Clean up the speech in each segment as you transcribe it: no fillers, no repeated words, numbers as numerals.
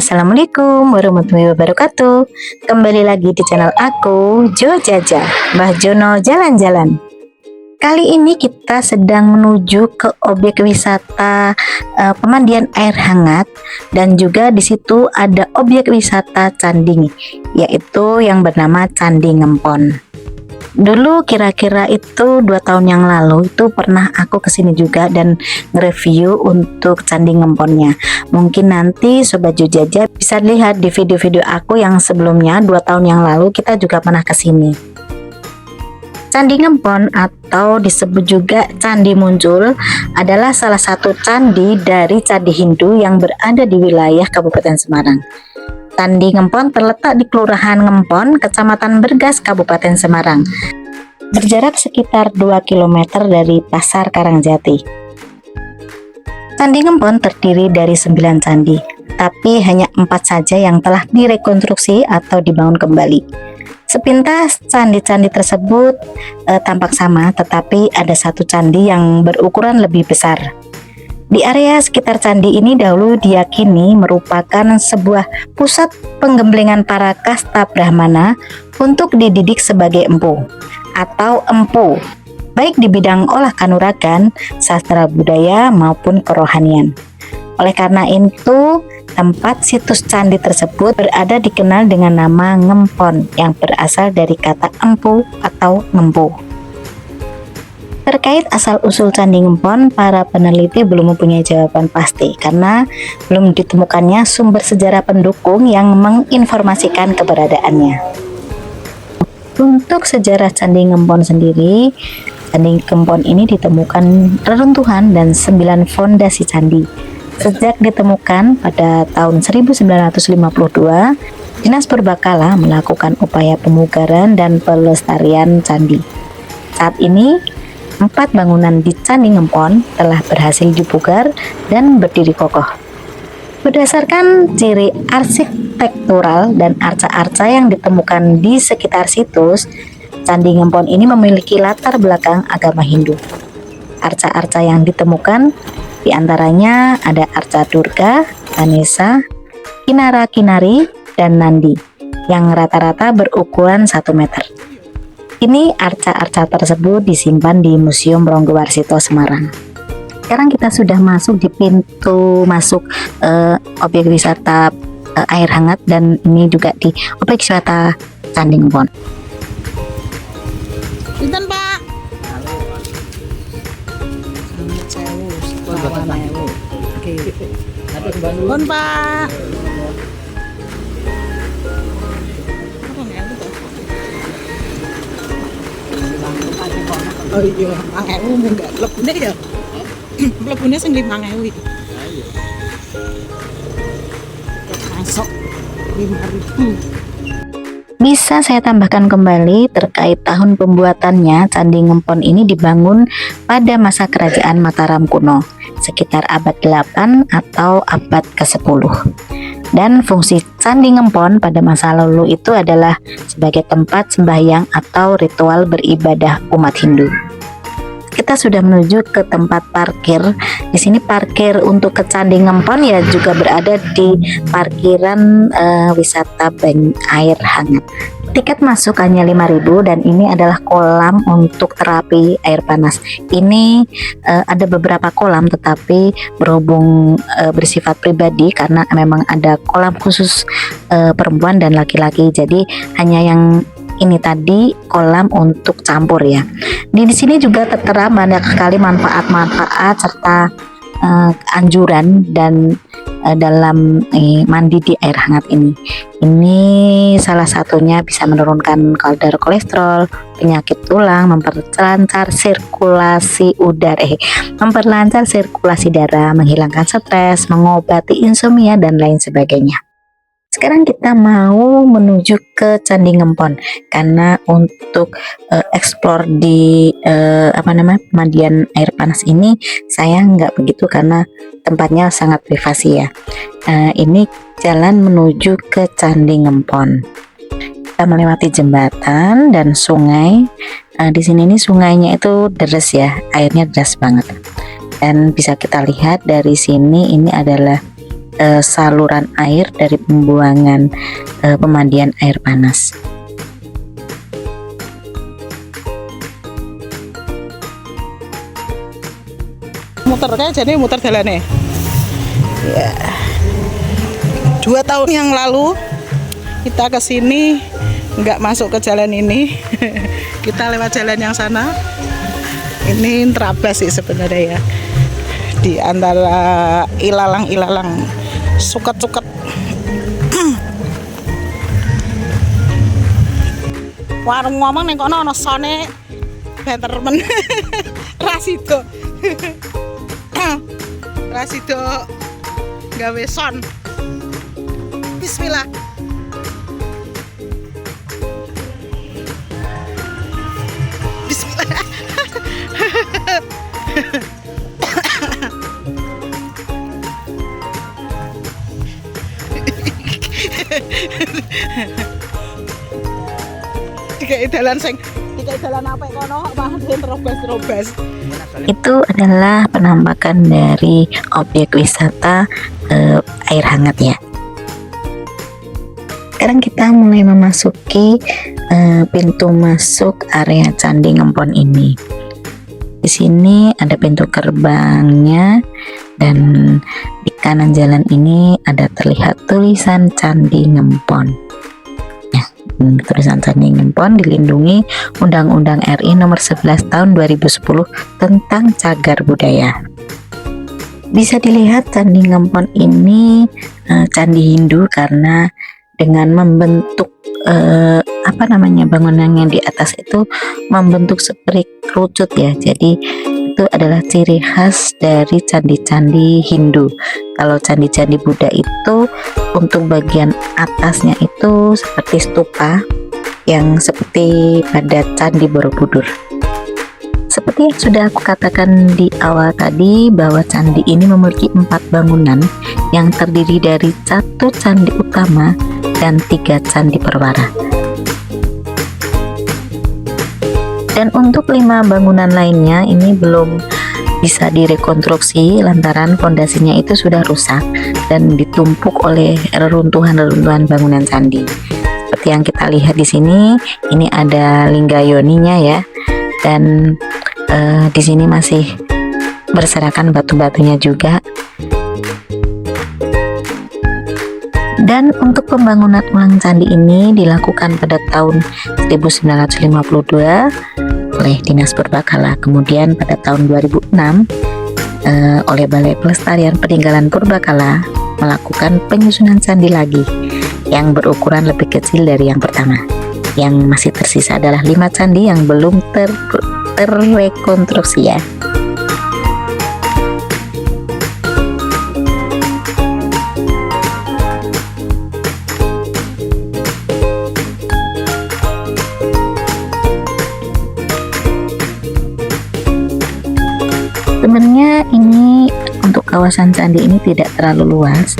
Assalamualaikum warahmatullahi wabarakatuh. Kembali lagi di channel aku, Jo Jaja, Mbah Jono Jalan-Jalan. Kali ini kita sedang menuju ke objek wisata pemandian air hangat, dan juga di situ ada objek wisata candi, yaitu yang bernama Candi Ngempon. Dulu kira-kira itu 2 tahun yang lalu itu pernah aku kesini juga dan nge-review untuk Candi Ngemponnya. Mungkin nanti Sobat Jujaja bisa lihat di video-video aku yang sebelumnya 2 tahun yang lalu kita juga pernah kesini. Candi Ngempon atau disebut juga Candi Muncul adalah salah satu candi dari candi Hindu yang berada di wilayah Kabupaten Semarang. Candi Ngempon terletak di Kelurahan Ngempon, Kecamatan Bergas, Kabupaten Semarang. Berjarak sekitar 2 km dari Pasar Karangjati. Candi Ngempon terdiri dari 9 candi, tapi hanya 4 saja yang telah direkonstruksi atau dibangun kembali. Sepintas candi-candi tersebut tampak sama, tetapi ada satu candi yang berukuran lebih besar. Di area sekitar candi ini dahulu diyakini merupakan sebuah pusat penggemblengan para kasta Brahmana untuk dididik sebagai empu atau empu, baik di bidang olah kanuragan, sastra budaya maupun kerohanian. Oleh karena itu, tempat situs candi tersebut berada dikenal dengan nama Ngempon yang berasal dari kata empu atau ngempu. Terkait asal-usul Candi Ngempon, para peneliti belum mempunyai jawaban pasti karena belum ditemukannya sumber sejarah pendukung yang menginformasikan keberadaannya. Untuk sejarah Candi Ngempon sendiri, Candi Ngempon ini ditemukan reruntuhan dan 9 fondasi candi. Sejak ditemukan pada tahun 1952, Dinas Purbakala melakukan upaya pemugaran dan pelestarian candi. Saat ini, 4 bangunan di Candi Ngempon telah berhasil dipugar dan berdiri kokoh. Berdasarkan ciri arsitektural dan arca-arca yang ditemukan di sekitar situs, Candi Ngempon ini memiliki latar belakang agama Hindu. Arca-arca yang ditemukan diantaranya ada arca Durga, Ganesha, Kinara-Kinari, dan Nandi yang rata-rata berukuran 1 meter. Ini arca-arca tersebut disimpan di Museum Ronggowarsito Semarang. Sekarang kita sudah masuk di pintu masuk objek wisata air hangat, dan ini juga di objek wisata Candi Ngempon. Pinten Pak? Pun Pak. Oh iya, 5.000 enggak lebune ya. Lebune sing 5.000 iki. Masuk 5.000. Bisa saya tambahkan kembali terkait tahun pembuatannya. Candi Ngempon ini dibangun pada masa kerajaan Mataram kuno, sekitar abad 8 atau abad ke-10. Dan fungsi Candi Ngempon pada masa lalu itu adalah sebagai tempat sembahyang atau ritual beribadah umat Hindu. Kita sudah menuju ke tempat parkir. Di sini parkir untuk ke Candi Ngempon ya juga berada di parkiran wisata air hangat. Tiket masuk hanya 5.000, dan ini adalah kolam untuk terapi air panas. Ini ada beberapa kolam, tetapi berhubung bersifat pribadi karena memang ada kolam khusus perempuan dan laki-laki. Jadi hanya yang ini tadi kolam untuk campur ya. Di sini juga tertera banyak sekali manfaat-manfaat serta anjuran dan dalam mandi di air hangat ini. Ini salah satunya bisa menurunkan kadar kolesterol, penyakit tulang, memperlancar sirkulasi udara, memperlancar sirkulasi darah, menghilangkan stres, mengobati insomnia dan lain sebagainya. Sekarang kita mau menuju ke Candi Ngempon karena untuk eksplor di pemandian air panas ini saya nggak begitu karena tempatnya sangat privasi ya. Ini jalan menuju ke Candi Ngempon. Kita melewati jembatan dan sungai. Di sini nih sungainya itu deres ya, airnya deras banget. Dan bisa kita lihat dari sini ini adalah saluran air dari pembuangan pemandian air panas. Muter kayak jadi muter jalannya. Ya. 2 tahun yang lalu kita ke sini nggak masuk ke jalan ini. Kita lewat jalan yang sana. Ini terabas sih sebenarnya ya. Di antara ilalang-ilalang, suket-suket. Warung ngomong ning kono ana sone bantermen. Rasido. Rasido gawe son. Bismillah. Bismillah. Dikai dalan apa kono malah terobas-terobas. Itu adalah penampakan dari objek wisata air hangat ya. Sekarang kita mulai memasuki pintu masuk area Candi Ngempon ini. Di sini ada pintu gerbangnya dan di kanan jalan ini ada terlihat tulisan Candi Ngempon. Ya, tulisan Candi Ngempon dilindungi Undang-Undang RI Nomor 11 Tahun 2010 tentang Cagar Budaya. Bisa dilihat Candi Ngempon ini candi Hindu karena dengan membentuk bangunan yang di atas itu membentuk seperti kerucut ya. Jadi itu adalah ciri khas dari candi-candi Hindu. Kalau candi-candi Buddha itu untuk bagian atasnya itu seperti stupa yang seperti pada Candi Borobudur. Seperti yang sudah aku katakan di awal tadi bahwa candi ini memiliki 4 bangunan yang terdiri dari 1 candi utama dan 3 candi perwara. Dan untuk 5 bangunan lainnya ini belum bisa direkonstruksi lantaran fondasinya itu sudah rusak dan ditumpuk oleh reruntuhan-reruntuhan bangunan candi. Seperti yang kita lihat di sini, ini ada lingga yoninya ya, dan di sini masih berserakan batu-batunya juga. Dan untuk pembangunan ulang candi ini dilakukan pada tahun 1952 oleh Dinas Purbakala. Kemudian pada tahun 2006 oleh Balai Pelestarian Peninggalan Purbakala melakukan penyusunan candi lagi yang berukuran lebih kecil dari yang pertama. Yang masih tersisa adalah 5 candi yang belum terrekonstruksi ya. Sebenarnya ini untuk kawasan candi ini tidak terlalu luas,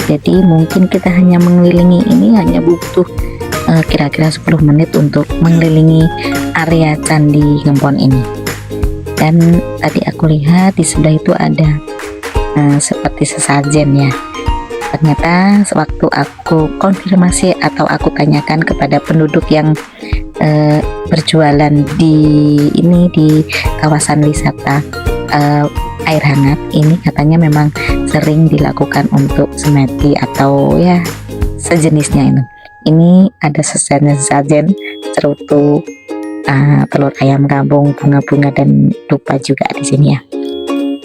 jadi mungkin kita hanya mengelilingi ini hanya butuh kira-kira 10 menit untuk mengelilingi area Candi Ngempon ini. Dan tadi aku lihat di sebelah itu ada seperti sesajen ya. Ternyata sewaktu aku konfirmasi atau aku tanyakan kepada penduduk yang berjualan di kawasan wisata air hangat ini, katanya memang sering dilakukan untuk semeti atau ya sejenisnya ini. Ini ada sesajen cerutu, telur ayam kampung, bunga-bunga dan dupa juga di sini ya.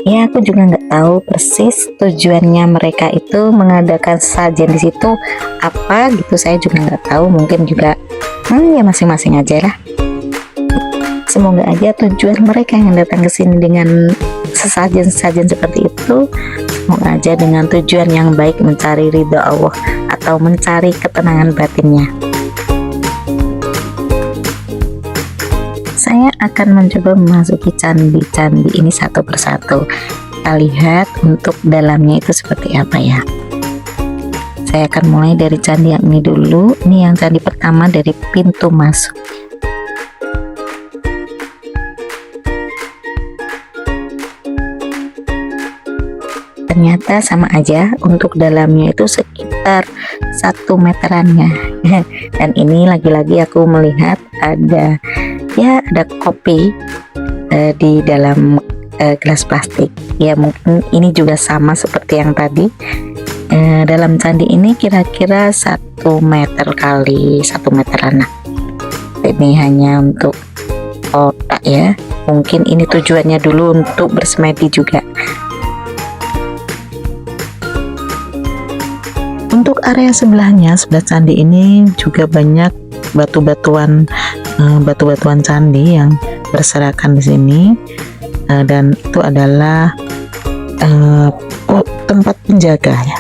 Ya aku juga nggak tahu persis tujuannya mereka itu mengadakan sajian di situ apa gitu, saya juga nggak tahu. Mungkin juga ya masing-masing aja lah. Semoga aja tujuan mereka yang datang ke sini dengan sesajen-sesajen seperti itu, semoga aja dengan tujuan yang baik, mencari ridho Allah atau mencari ketenangan batinnya. Saya akan mencoba memasuki candi-candi ini satu persatu. Kita lihat untuk dalamnya itu seperti apa ya. Saya akan mulai dari candi yang ini dulu. Ini yang candi pertama dari pintu masuk. ternyata sama aja, untuk dalamnya itu sekitar 1 meterannya. Dan ini lagi-lagi aku melihat ada kopi di dalam gelas plastik. Ya mungkin ini juga sama seperti yang tadi. Dalam candi ini kira-kira 1 meter kali 1 meteran. Nah, ini hanya untuk kotak ya. Mungkin ini tujuannya dulu untuk bersemedi juga. Untuk area sebelahnya, sebelah candi ini juga banyak batu-batuan candi yang berserakan di sini, dan itu adalah tempat penjaga ya.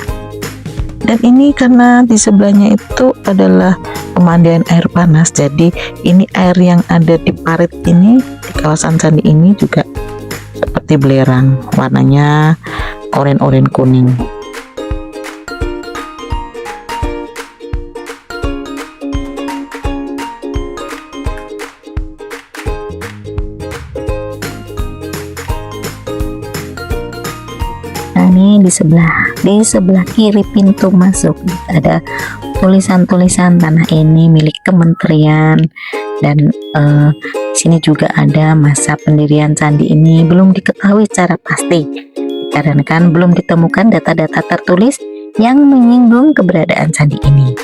Dan ini karena di sebelahnya itu adalah pemandian air panas, jadi ini air yang ada di parit ini, di kawasan candi ini juga seperti belerang, warnanya oranye kuning. Nah, ini di sebelah kiri pintu masuk ada tulisan-tulisan tanah ini milik kementerian, dan sini juga ada masa pendirian candi ini belum diketahui secara pasti karena kan belum ditemukan data-data tertulis yang menyinggung keberadaan candi ini.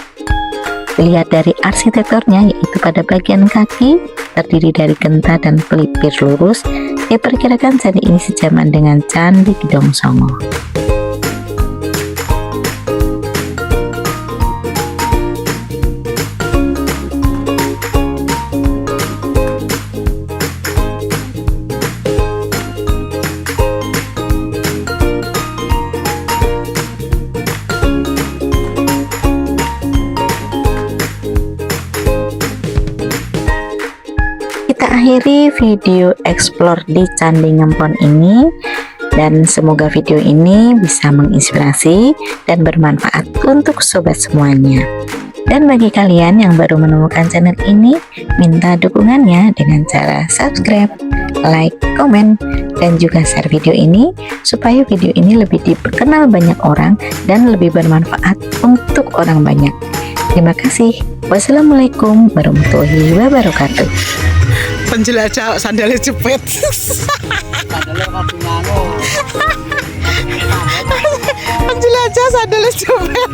Dilihat dari arsitekturnya, yaitu pada bagian kaki terdiri dari genta dan pelipir lurus, diperkirakan candi ini sejaman dengan Candi Gedong Songo. Akhiri video explore di Candi Ngempon ini, dan semoga video ini bisa menginspirasi dan bermanfaat untuk sobat semuanya. Dan bagi kalian yang baru menemukan channel ini, minta dukungannya dengan cara subscribe, like, komen, dan juga share video ini supaya video ini lebih dikenal banyak orang dan lebih bermanfaat untuk orang banyak. Terima kasih. Wassalamualaikum warahmatullahi wabarakatuh. Penjelajah sandalnya cepet. Penjelajah sandalnya cepet.